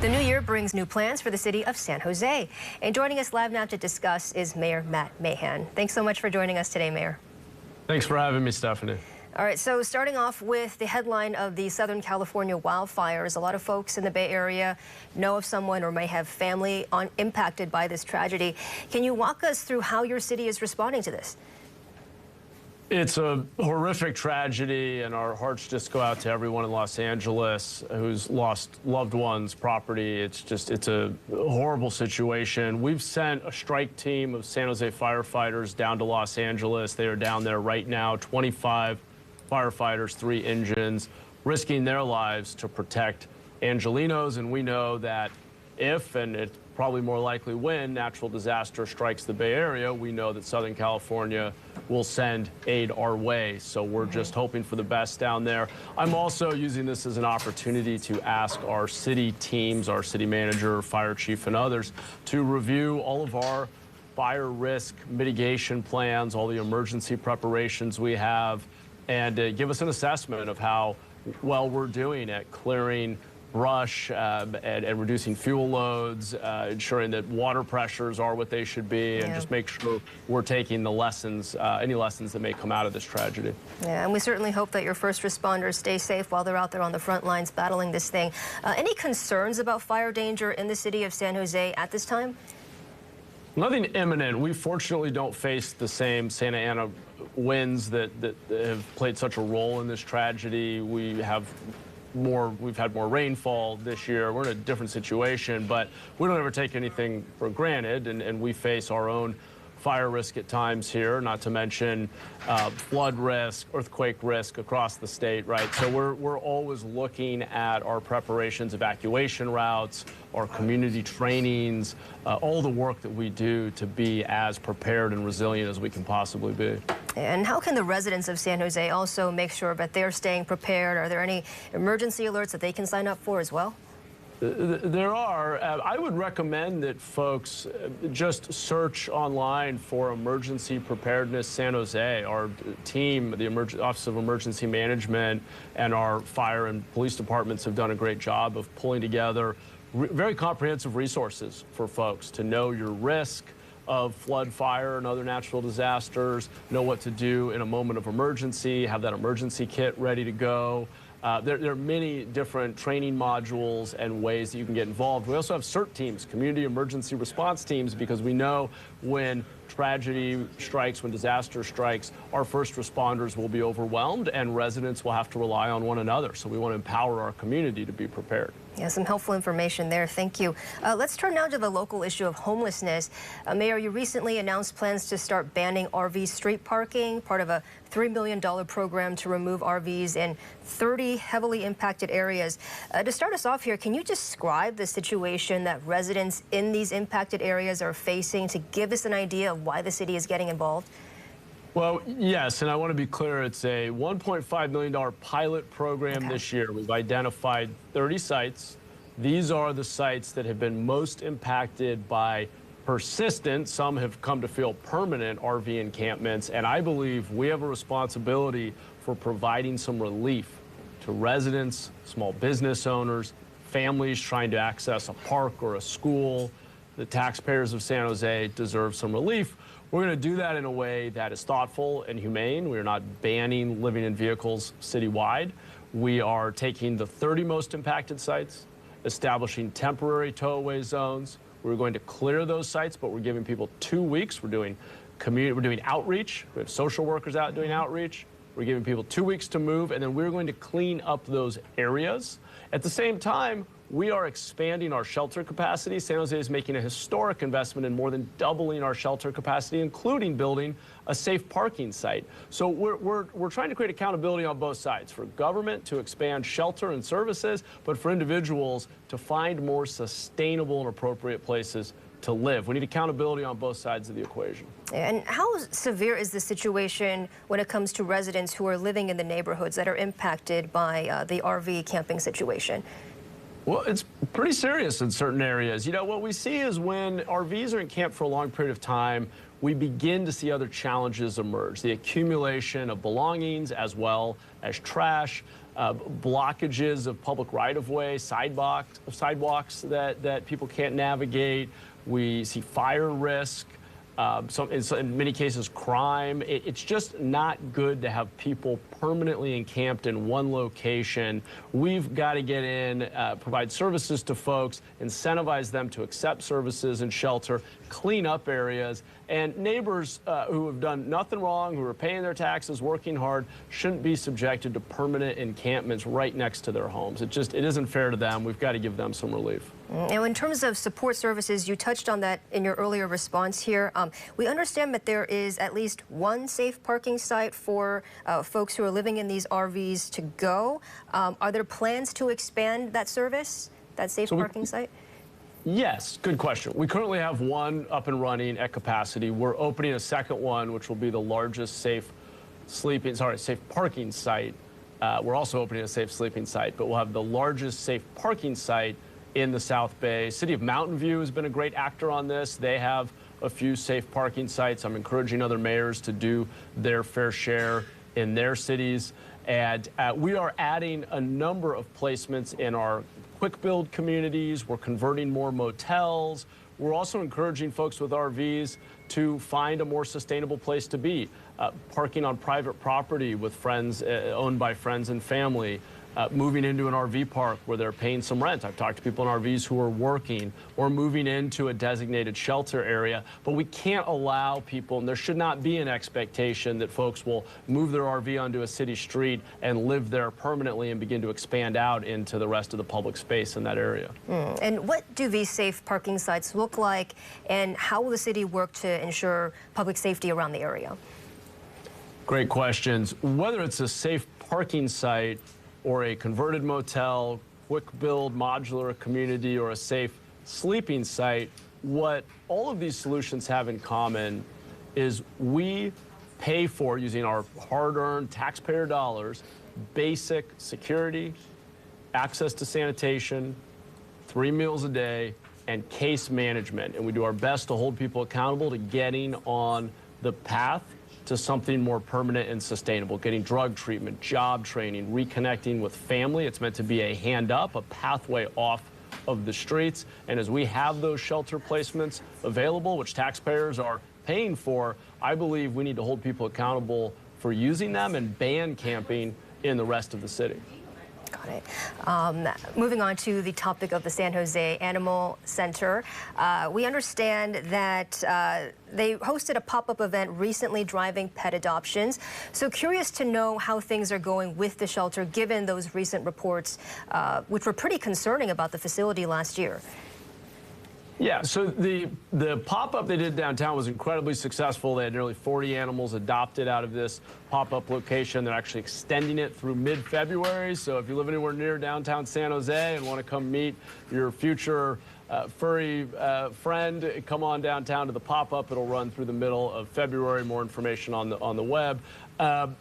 The new year brings new plans for the city of San Jose. And joining us live now to discuss is Mayor Matt Mahan. Thanks so much for joining us today, Mayor. Thanks for having me, Stephanie. All right, so starting off with the headline of the Southern California wildfires, a lot of folks in the Bay Area know of someone or may have family impacted by this tragedy. Can you walk us through how your city is responding to this? It's a horrific tragedy, and our hearts just go out to everyone in Los Angeles who's lost loved ones, property. It's a horrible situation. We've sent a strike team of San Jose firefighters down to Los Angeles. They are down there right now, 25 firefighters, 3 engines, risking their lives to protect Angelenos. And we know that if, and it's probably more likely when, natural disaster strikes the Bay Area, we know that Southern California will send aid our way. So we're just hoping for the best down there. I'm also using this as an opportunity to ask our city teams, our city manager, fire chief, and others to review all of our fire risk mitigation plans, all the emergency preparations we have, and give us an assessment of how well we're doing at clearing brush and reducing fuel loads, ensuring that water pressures are what they should be, and just make sure we're taking the lessons, any lessons that may come out of this tragedy. Yeah, and we certainly hope that your first responders stay safe while they're out there on the front lines battling this thing. Any concerns about fire danger in the city of San Jose at this time? Nothing imminent. We fortunately don't face the same Santa Ana winds that have played such a role in this tragedy. We've had more rainfall this year. We're in a different situation, but we don't ever take anything for granted, and we face our own fire risk at times here, not to mention flood risk, earthquake risk across the state, right? So we're always looking at our preparations, evacuation routes, our community trainings, all the work that we do to be as prepared and resilient as we can possibly be. And how can the residents of San Jose also make sure that they're staying prepared? Are there any emergency alerts that they can sign up for as well? There are. I would recommend that folks just search online for Emergency Preparedness San Jose. Our team, the Office of Emergency Management, and our fire and police departments have done a great job of pulling together very comprehensive resources for folks to know your risk of flood, fire, and other natural disasters, know what to do in a moment of emergency, have that emergency kit ready to go. There are many different training modules and ways that you can get involved. We also have CERT teams, community emergency response teams, because we know when tragedy strikes, when disaster strikes, our first responders will be overwhelmed and residents will have to rely on one another. So we want to empower our community to be prepared. Yeah, some helpful information there. Thank you. Let's turn now to the local issue of homelessness. Mayor, you recently announced plans to start banning RV street parking, part of a $3 million program to remove RVs in 30 heavily impacted areas. To start us off here, can you describe the situation that residents in these impacted areas are facing to give us an idea of why the city is getting involved? Well, yes, and I want to be clear, it's a $1.5 million pilot program this year. We've identified 30 sites. These are the sites that have been most impacted by persistent, some have come to feel permanent RV encampments, and I believe we have a responsibility for providing some relief to residents, small business owners, families trying to access a park or a school. The taxpayers of San Jose deserve some relief. We're going to do that in a way that is thoughtful and humane. We are not banning living in vehicles citywide. We are taking the 30 most impacted sites, establishing temporary tow-away zones. We're going to clear those sites, but we're giving people 2 weeks. We're doing outreach. We have social workers out doing outreach. We're giving people 2 weeks to move, and then we're going to clean up those areas. At the same time, we are expanding our shelter capacity. San Jose is making a historic investment in more than doubling our shelter capacity, including building a safe parking site. So we're trying to create accountability on both sides, for government to expand shelter and services, but for individuals to find more sustainable and appropriate places to live. We need accountability on both sides of the equation. And how severe is the situation when it comes to residents who are living in the neighborhoods that are impacted by the RV camping situation? Well, it's pretty serious in certain areas. You know, what we see is when RVs are encamped for a long period of time, we begin to see other challenges emerge. The accumulation of belongings as well as trash, blockages of public right-of-way, sidewalks that people can't navigate. We see fire risk. In many cases, crime. It's just not good to have people permanently encamped in one location. We've got to get in, provide services to folks, incentivize them to accept services and shelter, clean up areas, and neighbors who have done nothing wrong, who are paying their taxes, working hard, shouldn't be subjected to permanent encampments right next to their homes. It isn't fair to them. We've got to give them some relief. Now, in terms of support services, you touched on that in your earlier response here. We understand that there is at least one safe parking site for folks who are living in these RVs to go. Are there plans to expand that service, that safe parking site? Yes, good question. We currently have one up and running at capacity. We're opening a second one, which will be the largest safe parking site. We're also opening a safe sleeping site, but we'll have the largest safe parking site in the South Bay. City of Mountain View has been a great actor on this. They have a few safe parking sites. I'm encouraging other mayors to do their fair share in their cities. And we are adding a number of placements in our quick build communities. We're converting more motels. We're also encouraging folks with RVs to find a more sustainable place to be. Parking on private property with friends, owned by friends and family. Moving into an RV park where they're paying some rent. I've talked to people in RVs who are working, or moving into a designated shelter area. But we can't allow people, and there should not be an expectation that folks will move their RV onto a city street and live there permanently and begin to expand out into the rest of the public space in that area. And what do these safe parking sites look like, and how will the city work to ensure public safety around the area? Great questions. Whether it's a safe parking site or a converted motel, quick build modular community, or a safe sleeping site, what all of these solutions have in common is we pay for, using our hard-earned taxpayer dollars, basic security, access to sanitation, 3 meals a day, and case management. And we do our best to hold people accountable to getting on the path to something more permanent and sustainable, getting drug treatment, job training, reconnecting with family. It's meant to be a hand up, a pathway off of the streets. And as we have those shelter placements available, which taxpayers are paying for, I believe we need to hold people accountable for using them and ban camping in the rest of the city. Got it. Moving on to the topic of the San Jose Animal Center. We understand that they hosted a pop-up event recently driving pet adoptions. So curious to know how things are going with the shelter, given those recent reports, which were pretty concerning about the facility last year. Yeah, so the pop-up they did downtown was incredibly successful. They had nearly 40 animals adopted out of this pop-up location. They're actually extending it through mid-February. So if you live anywhere near downtown San Jose and want to come meet your future furry friend, come on downtown to the pop-up. It'll run through the middle of February. More information on the web.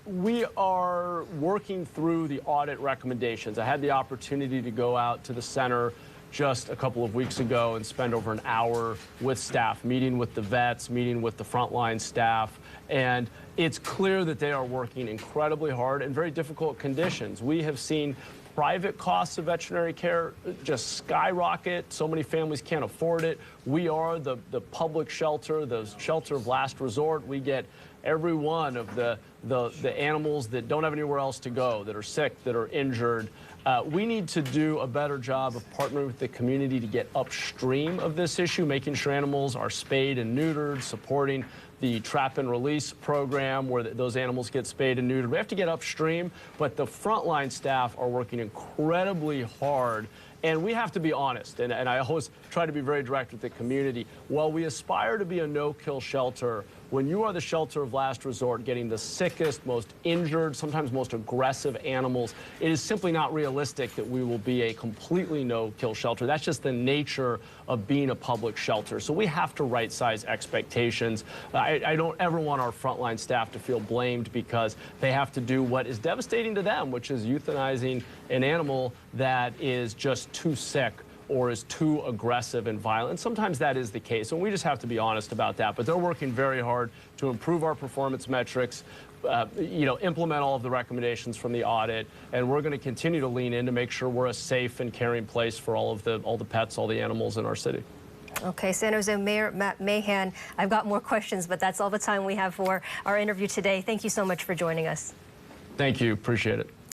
We are working through the audit recommendations. I had the opportunity to go out to the center just a couple of weeks ago and spend over an hour with staff, meeting with the vets, meeting with the frontline staff. And it's clear that they are working incredibly hard in very difficult conditions. We have seen private costs of veterinary care just skyrocket. So many families can't afford it. We are the public shelter, the shelter of last resort. We get every one of the animals that don't have anywhere else to go, that are sick, that are injured. We need to do a better job of partnering with the community to get upstream of this issue, making sure animals are spayed and neutered, supporting the trap and release program where those animals get spayed and neutered. We have to get upstream, but the frontline staff are working incredibly hard. And we have to be honest, and I always try to be very direct with the community. While we aspire to be a no-kill shelter, when you are the shelter of last resort, getting the sickest, most injured, sometimes most aggressive animals, it is simply not realistic that we will be a completely no-kill shelter. That's just the nature of being a public shelter. So we have to right-size expectations. I don't ever want our frontline staff to feel blamed because they have to do what is devastating to them, which is euthanizing an animal that is just too sick or is too aggressive and violent. Sometimes that is the case, and we just have to be honest about that. But they're working very hard to improve our performance metrics, implement all of the recommendations from the audit, and we're going to continue to lean in to make sure we're a safe and caring place for all the pets, all the animals in our city. Okay, San Jose Mayor Matt Mahan, I've got more questions, but that's all the time we have for our interview today. Thank you so much for joining us. Thank you. Appreciate it.